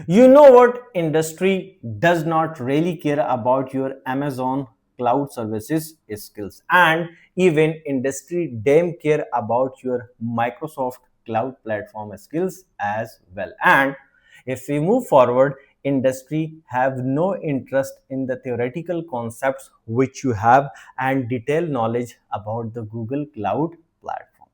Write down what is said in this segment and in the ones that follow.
You know what? Industry does not really care about your Amazon cloud services skills, and even industry damn care about your Microsoft cloud platform skills as well. And if we move forward, industry have no interest in the theoretical concepts which you have and detailed knowledge about the Google cloud platform.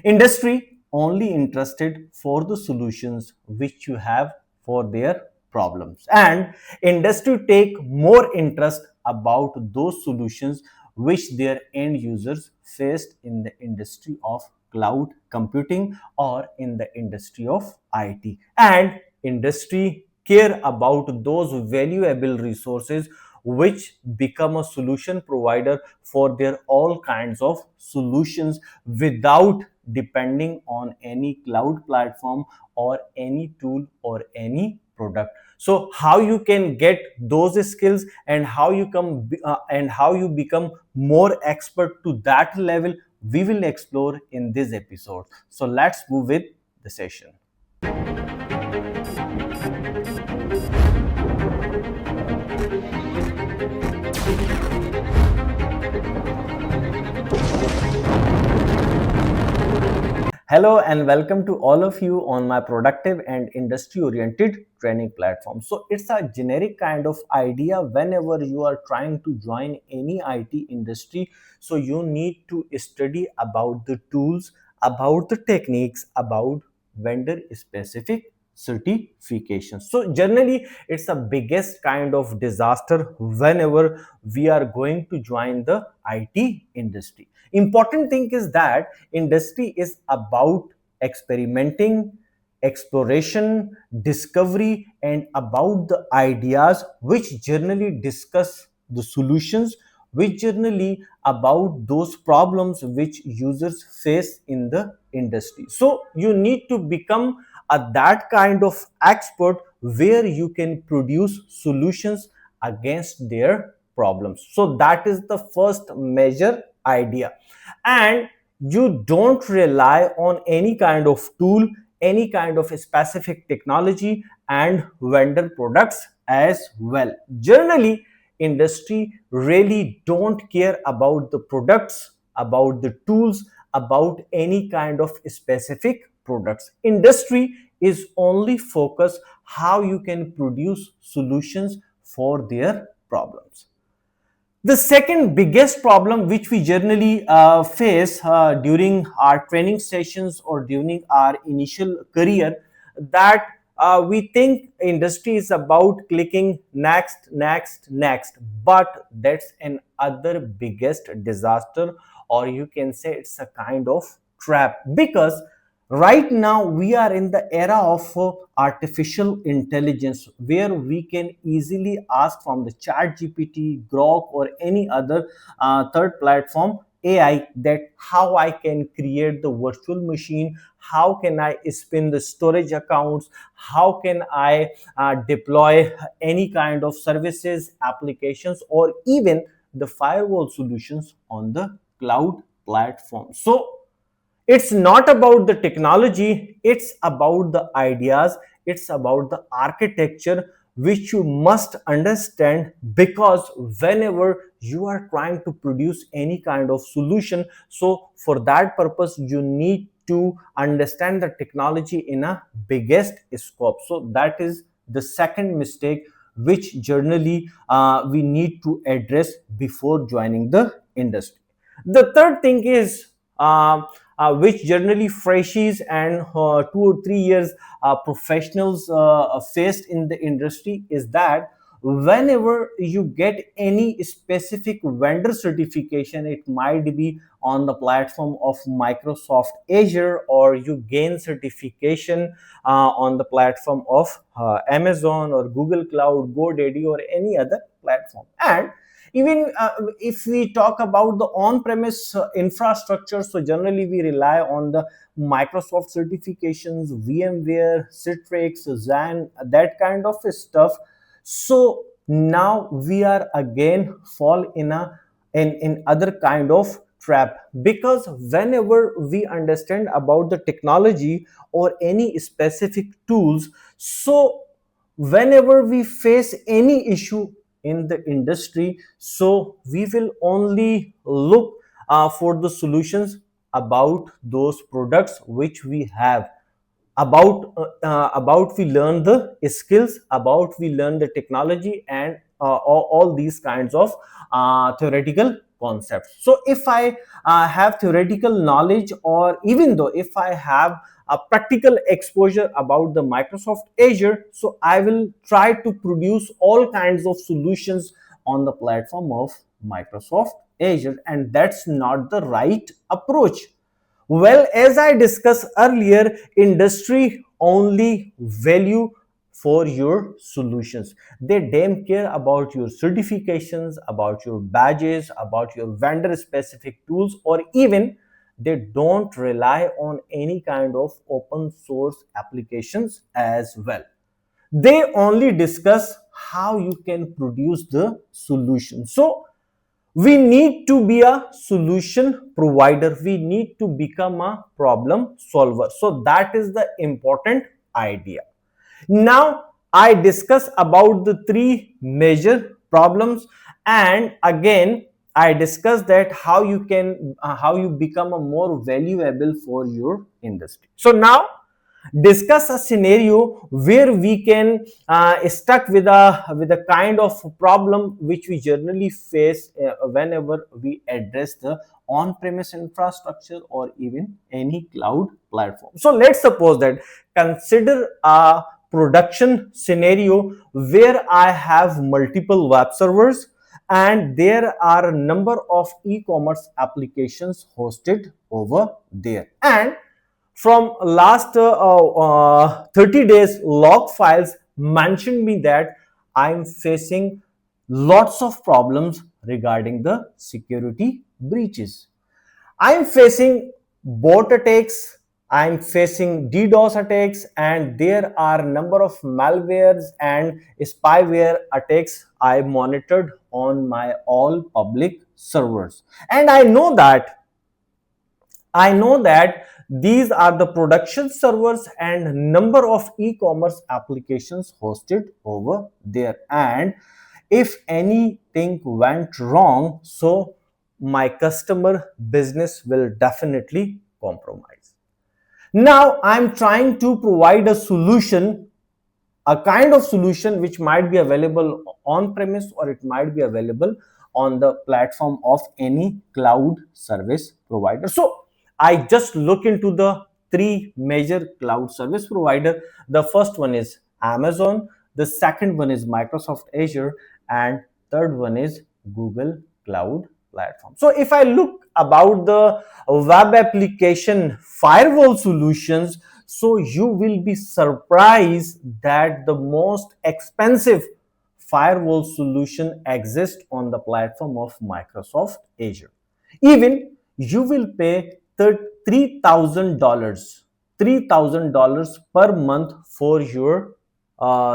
Industry only interested for the solutions which you have for their problems, and industry take more interest about those solutions which their end users faced in the industry of cloud computing or in the industry of IT. And industry care about those valuable resources which become a solution provider for their all kinds of solutions without depending on any cloud platform or any tool or any product. So how you can get those skills and how you come and how you become more expert to that level, we will explore in this episode. So let's move with the session. Hello and welcome to all of you on my productive and industry oriented training platform. So it's a generic kind of idea whenever you are trying to join any IT industry. So you need to study about the tools, about the techniques, about vendor specific certifications. So generally it's the biggest kind of disaster whenever we are going to join the IT industry. Important thing is that industry is about experimenting, exploration, discovery, and about the ideas which generally discuss the solutions, which generally about those problems which users face in the industry. So you need to become that kind of expert where you can produce solutions against their problems. So that is the first major idea. And you don't rely on any kind of tool, any kind of specific technology and vendor products as well. Generally industry really don't care about the products, about the tools, about any kind of specific products. Industry is only focused how you can produce solutions for their problems. The second biggest problem which we generally face during our training sessions or during our initial career, that we think industry is about clicking next, next, next, but that's an other biggest disaster, or you can say it's a kind of trap, because right now we are in the era of artificial intelligence where we can easily ask from the chat gpt, grok, or any other third platform ai that how I can create the virtual machine, how can I spin the storage accounts, how can I deploy any kind of services, applications, or even the firewall solutions on the cloud platform. So it's not about the technology, it's about the ideas, it's about the architecture which you must understand, because whenever you are trying to produce any kind of solution, so for that purpose you need to understand the technology in a biggest scope. So that is the second mistake which generally we need to address before joining the industry. The third thing is which generally freshies and 2 or 3 years professionals faced in the industry, is that whenever you get any specific vendor certification, it might be on the platform of Microsoft Azure, or you gain certification on the platform of Amazon or Google Cloud, GoDaddy, or any other platform. And even if we talk about the on-premise infrastructure, so generally we rely on the Microsoft certifications, VMware, Citrix, Xan, that kind of stuff. So now we are again fall in a in other kind of trap, because whenever we understand about the technology or any specific tools, so whenever we face any issue in the industry, so we will only look for the solutions about those products which we have, about we learn the skills, about we learn the technology, and all these kinds of theoretical concepts. So if I have theoretical knowledge, or even though if I have a practical exposure about the Microsoft Azure, so I will try to produce all kinds of solutions on the platform of Microsoft Azure, and that's not the right approach. Well, as I discussed earlier, industry only value for your solutions. They damn care about your certifications, about your badges, about your vendor specific tools, or even they don't rely on any kind of open source applications as well. They only discuss how you can produce the solution. So we need to be a solution provider, we need to become a problem solver. So that is the important idea. Now I discuss about the three major problems, and again I discuss that how you can how you become a more valuable for your industry. So now discuss a scenario where we can stuck with a kind of problem which we generally face whenever we address the on-premise infrastructure or even any cloud platform. So let's suppose that, consider a production scenario where I have multiple web servers and there are a number of e-commerce applications hosted over there, and from last 30 days log files mentioned me that I'm facing lots of problems regarding the security breaches. I'm facing bot attacks, I'm facing DDoS attacks, and there are number of malwares and spyware attacks I monitored on my all public servers. And I know that these are the production servers and number of e-commerce applications hosted over there. And if anything went wrong, so my customer business will definitely compromise. Now I'm trying to provide a solution, a kind of solution which might be available on premise or it might be available on the platform of any cloud service provider. So I just look into the three major cloud service provider. The first one is Amazon, the second one is Microsoft Azure, and third one is Google Cloud Platform. So if I look about the web application firewall solutions, so you will be surprised that the most expensive firewall solution exists on the platform of Microsoft Azure. Even you will pay $3,000 $3,000 per month for your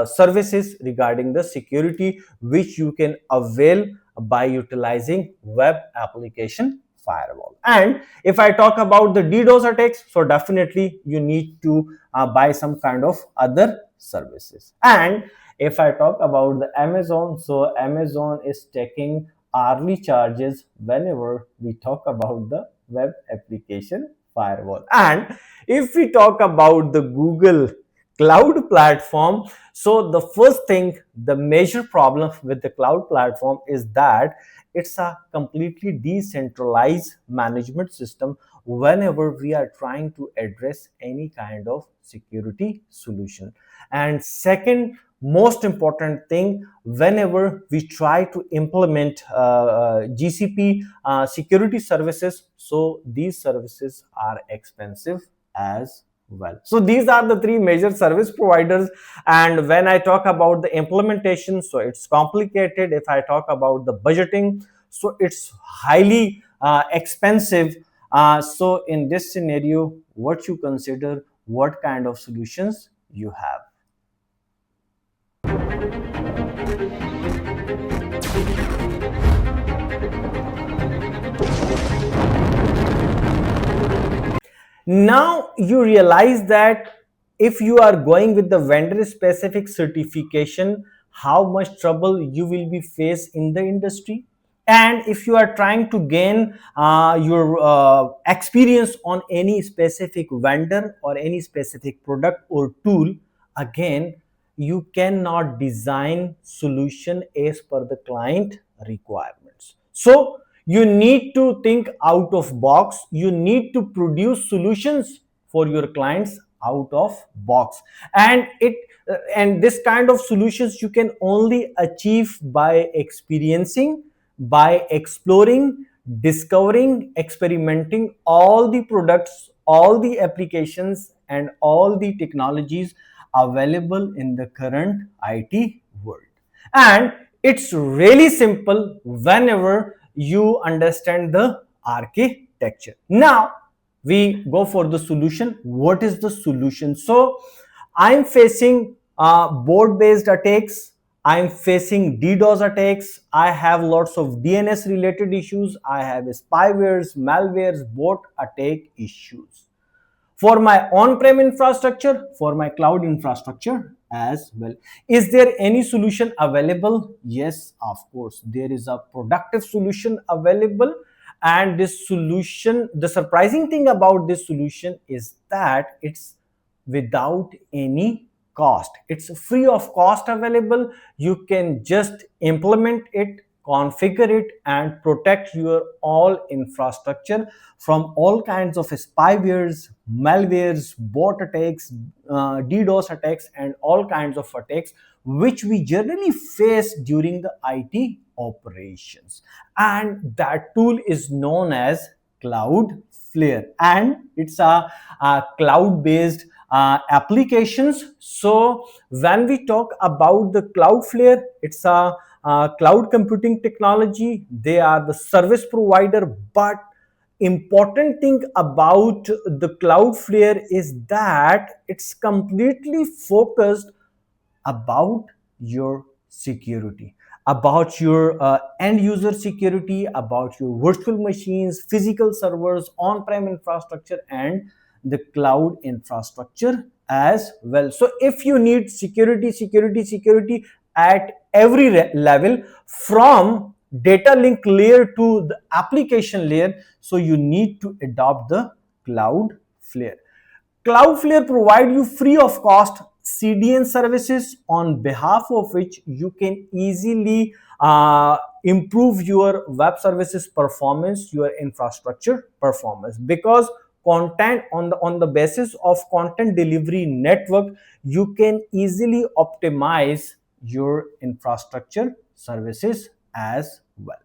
services regarding the security which you can avail by utilizing web application firewall. And if I talk about the DDoS attacks, so definitely you need to buy some kind of other services. And if I talk about the Amazon, so Amazon is taking hourly charges whenever we talk about the web application firewall. And if we talk about the Google cloud platform, so the first thing, the major problem with the cloud platform is that it's a completely decentralized management system whenever we are trying to address any kind of security solution. And second most important thing, whenever we try to implement GCP security services, so these services are expensive as well. So these are the three major service providers, and when I talk about the implementation, so it's complicated. If I talk about the budgeting, so it's highly expensive. So in this scenario, what you consider, what kind of solutions you have? Now you realize that if you are going with the vendor specific certification, how much trouble you will be faced in the industry. And if you are trying to gain your experience on any specific vendor or any specific product or tool, again, you cannot design solution as per the client requirements. So you need to think out of box, you need to produce solutions for your clients out of box. And this kind of solutions you can only achieve by experiencing, by exploring, discovering, experimenting all the products, all the applications, and all the technologies available in the current IT world. And it's really simple whenever you understand the architecture. Now we go for the solution. What is the solution? So I'm facing board based attacks, I'm facing DDoS attacks, I have lots of DNS related issues, I have spywares, malwares, bot attack issues for my on-prem infrastructure, for my cloud infrastructure as well. Is there any solution available? Yes, of course. There is a productive solution available. And this solution, the surprising thing about this solution is that it's without any cost. It's free of cost available. You can just implement it, configure it, and protect your all infrastructure from all kinds of spywares, malwares, bot attacks, DDoS attacks, and all kinds of attacks which we generally face during the IT operations. And that tool is known as Cloudflare, and it's a cloud-based applications. So when we talk about the Cloudflare, it's a cloud computing technology. They are the service provider, but important thing about the Cloudflare is that it's completely focused about your security, about your end user security, about your virtual machines, physical servers, on-prem infrastructure, and the cloud infrastructure as well. So if you need security at every level, from data link layer to the application layer, so you need to adopt the Cloudflare. Cloudflare provide you free of cost CDN services on behalf of which you can easily improve your web services performance, your infrastructure performance, because content on the basis of content delivery network, you can easily optimize your infrastructure services as well.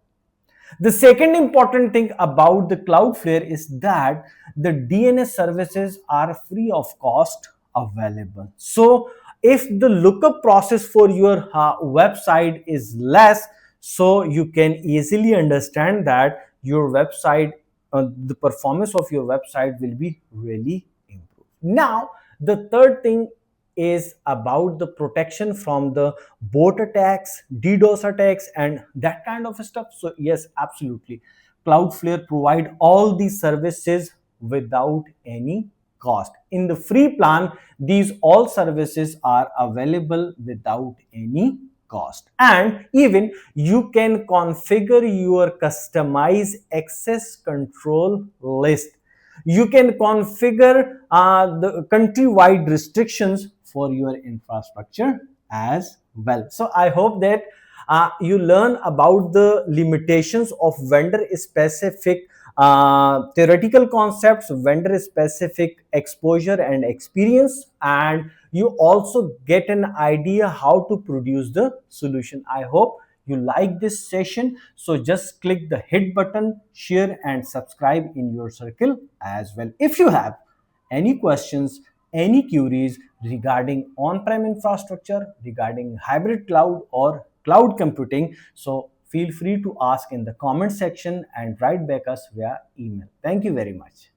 The second important thing about the Cloudflare is that the DNS services are free of cost available. So if the lookup process for your website is less, so you can easily understand that your website, the performance of your website will be really improved. Now, the third thing is about the protection from the bot attacks, DDoS attacks, and that kind of stuff. So yes, absolutely, Cloudflare provide all these services without any cost. In the free plan, these all services are available without any cost. And even you can configure your customized access control list. You can configure the country-wide restrictions for your infrastructure as well. So I hope that you learn about the limitations of vendor specific theoretical concepts, vendor specific exposure and experience, and you also get an idea how to produce the solution. I hope you like this session. So just click the hit button, share and subscribe in your circle as well. If you have any questions, any queries regarding on-prem infrastructure, regarding hybrid cloud or cloud computing, so feel free to ask in the comment section and write back us via email. Thank you very much.